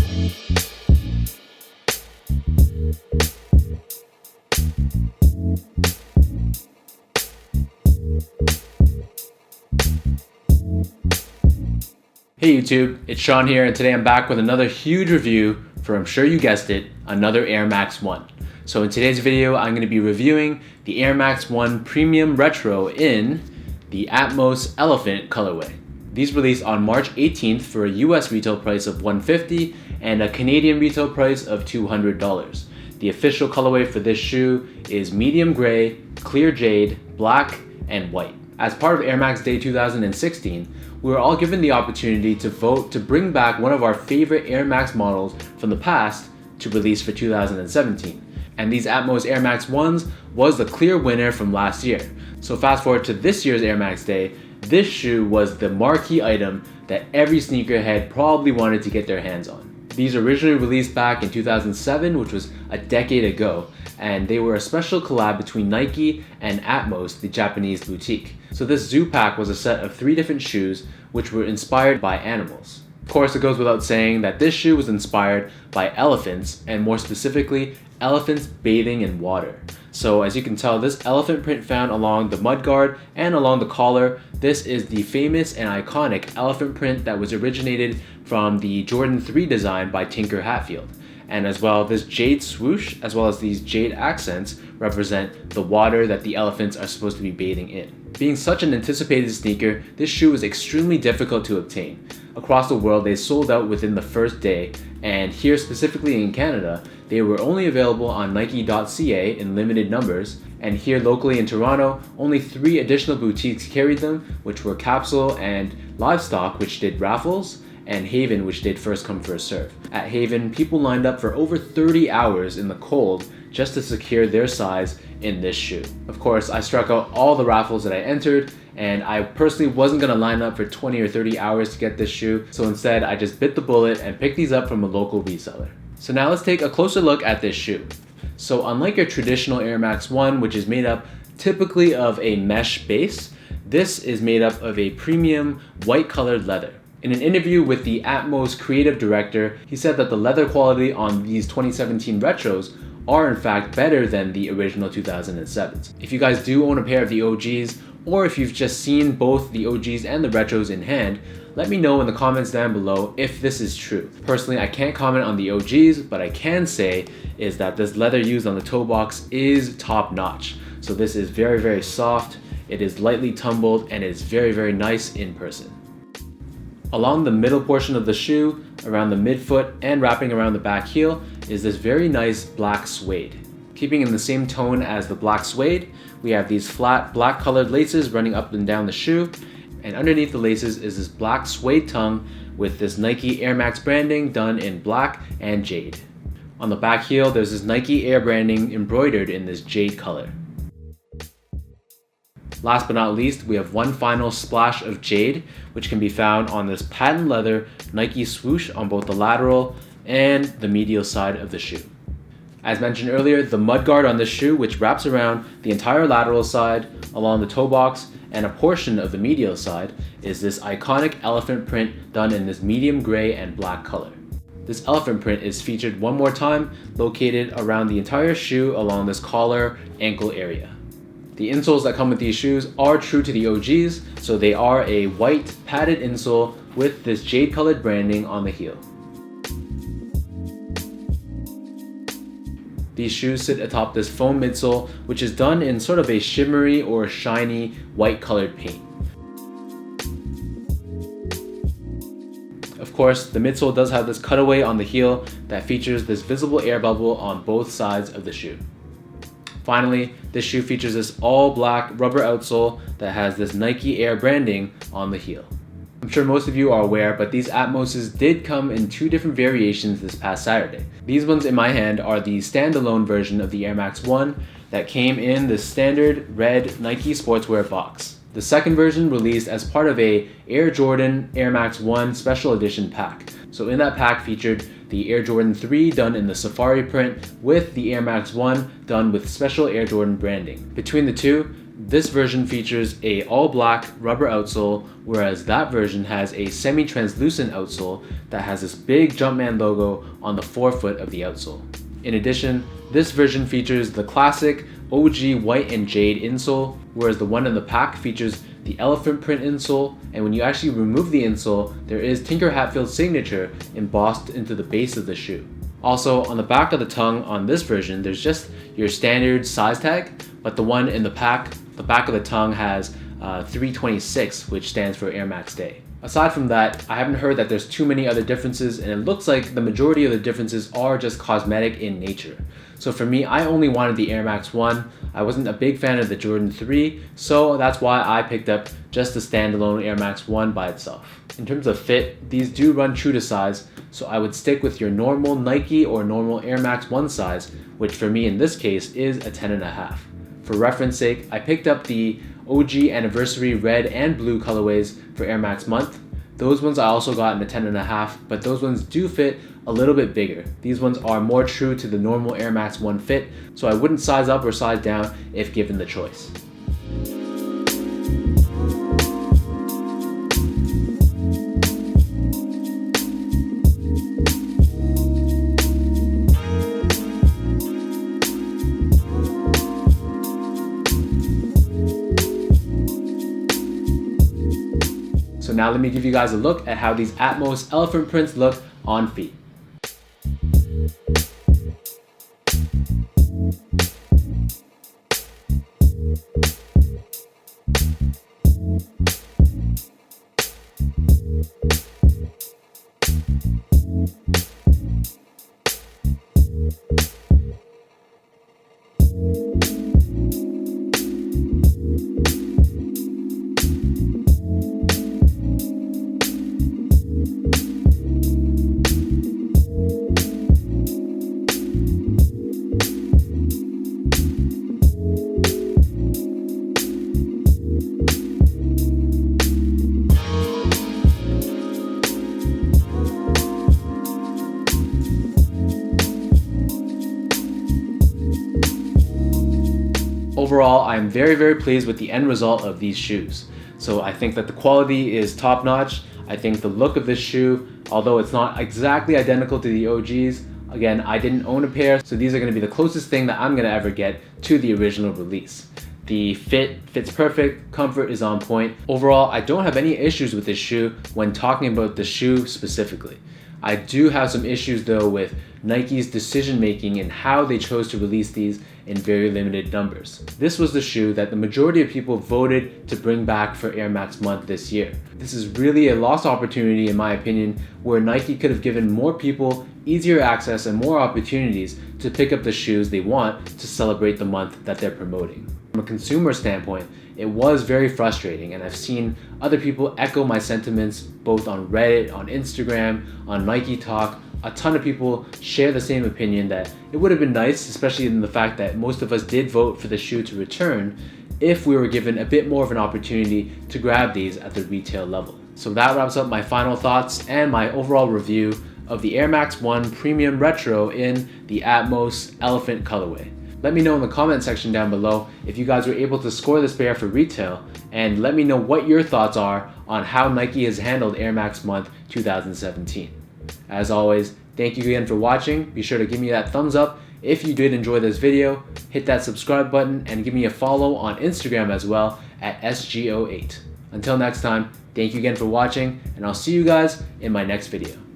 Hey YouTube, it's Sean here, and today I'm back with another huge review for, I'm sure you guessed it, another Air Max 1. So in today's video, I'm going to be reviewing the Air Max 1 Premium Retro in the Atmos Elephant colorway. These released on March 18th for a US retail price of $150 and a Canadian retail price of $200. The official colorway for this shoe is medium gray, clear jade, black, and white. As part of Air Max Day 2016, we were all given the opportunity to vote to bring back one of our favorite Air Max models from the past to release for 2017. And these Atmos Air Max 1s was the clear winner from last year. So fast forward to this year's Air Max Day, this shoe was the marquee item that every sneakerhead probably wanted to get their hands on. These originally released back in 2007, which was a decade ago, and they were a special collab between Nike and Atmos, the Japanese boutique. So this zoo pack was a set of 3 different shoes which were inspired by animals. Of course, it goes without saying that this shoe was inspired by elephants, and more specifically, elephants bathing in water. So as you can tell, this elephant print found along the mudguard and along the collar, this is the famous and iconic elephant print that was originated from the Jordan 3 design by Tinker Hatfield. And as well, this jade swoosh, as well as these jade accents, represent the water that the elephants are supposed to be bathing in. Being such an anticipated sneaker, this shoe was extremely difficult to obtain. Across the world, they sold out within the first day, and here specifically in Canada, they were only available on Nike.ca in limited numbers, and here locally in Toronto, only 3 additional boutiques carried them, which were Capsule and Livestock, which did raffles, and Haven, which did first come first serve. At Haven, people lined up for over 30 hours in the cold just to secure their size in this shoe. Of course, I struck out all the raffles that I entered, and I personally wasn't gonna line up for 20 or 30 hours to get this shoe, so instead I just bit the bullet and picked these up from a local reseller. So now let's take a closer look at this shoe. So unlike your traditional Air Max 1, which is made up typically of a mesh base, this is made up of a premium white colored leather. In an interview with the Atmos creative director, he said that the leather quality on these 2017 retros are in fact better than the original 2007s. If you guys do own a pair of the OGs, or if you've just seen both the OGs and the retros in hand, let me know in the comments down below if this is true. Personally, I can't comment on the OGs, but I can say is that this leather used on the toe box is top notch. So this is very, very soft, it is lightly tumbled, and it is very, very nice in person. Along the middle portion of the shoe, around the midfoot, and wrapping around the back heel is this very nice black suede. Keeping in the same tone as the black suede, we have these flat black colored laces running up and down the shoe, and underneath the laces is this black suede tongue with this Nike Air Max branding done in black and jade. On the back heel, there's this Nike Air branding embroidered in this jade color. Last but not least, we have one final splash of jade, which can be found on this patent leather Nike swoosh on both the lateral and the medial side of the shoe. As mentioned earlier, the mudguard on this shoe, which wraps around the entire lateral side, along the toe box, and a portion of the medial side, is this iconic elephant print done in this medium gray and black color. This elephant print is featured one more time, located around the entire shoe along this collar ankle area. The insoles that come with these shoes are true to the OGs, so they are a white padded insole with this jade colored branding on the heel. These shoes sit atop this foam midsole, which is done in sort of a shimmery or shiny white colored paint. Of course, the midsole does have this cutaway on the heel that features this visible air bubble on both sides of the shoe. Finally, this shoe features this all black rubber outsole that has this Nike Air branding on the heel. I'm sure most of you are aware, but these Atmoses did come in 2 different variations this past Saturday. These ones in my hand are the standalone version of the Air Max 1 that came in the standard red Nike sportswear box. The second version released as part of a Air Jordan Air Max 1 special edition pack. So in that pack featured the Air Jordan 3 done in the safari print with the Air Max 1 done with special Air Jordan branding. Between the two, This version features a all black rubber outsole, whereas that version has a semi-translucent outsole that has this big Jumpman logo on the forefoot of the outsole. In addition, this version features the classic OG white and jade insole, whereas the one in the pack features the elephant print insole, and when you actually remove the insole, there is Tinker Hatfield's signature embossed into the base of the shoe. Also, on the back of the tongue on this version, there's just your standard size tag, but the one in the pack, the back of the tongue has 326, which stands for Air Max Day. Aside from that, I haven't heard that there's too many other differences, and it looks like the majority of the differences are just cosmetic in nature. So for me, I only wanted the Air Max 1. I wasn't a big fan of the Jordan 3, so that's why I picked up just the standalone Air Max 1 by itself. In terms of fit, these do run true to size, so I would stick with your normal Nike or normal Air Max 1 size, which for me in this case is a 10.5. For reference sake, I picked up the OG Anniversary red and blue colorways for Air Max Month. Those ones I also got in a 10.5, but those ones do fit a little bit bigger. These ones are more true to the normal Air Max 1 fit, so I wouldn't size up or size down if given the choice. So now let me give you guys a look at how these Atmos elephant prints look on feet. Overall, I am very pleased with the end result of these shoes. So I think that the quality is top notch. I think the look of this shoe, although it's not exactly identical to the OGs, again, I didn't own a pair, so these are going to be the closest thing that I'm going to ever get to the original release. The fits perfect, comfort is on point. Overall, I don't have any issues with this shoe when talking about the shoe specifically. I do have some issues though with Nike's decision making and how they chose to release these in very limited numbers. This was the shoe that the majority of people voted to bring back for Air Max Month this year. This is really a lost opportunity in my opinion, where Nike could have given more people easier access and more opportunities to pick up the shoes they want to celebrate the month that they're promoting. From a consumer standpoint, it was very frustrating, and I've seen other people echo my sentiments both on Reddit, on Instagram, on Nike Talk. A ton of people share the same opinion that it would have been nice, especially in the fact that most of us did vote for the shoe to return, if we were given a bit more of an opportunity to grab these at the retail level. So that wraps up my final thoughts and my overall review of the Air Max 1 Premium Retro in the Atmos Elephant colorway. Let me know in the comment section down below if you guys were able to score this pair for retail, and let me know what your thoughts are on how Nike has handled Air Max Month 2017. As always, thank you again for watching. Be sure to give me that thumbs up if you did enjoy this video, hit that subscribe button, and give me a follow on Instagram as well at SGO8. Until next time, thank you again for watching, and I'll see you guys in my next video.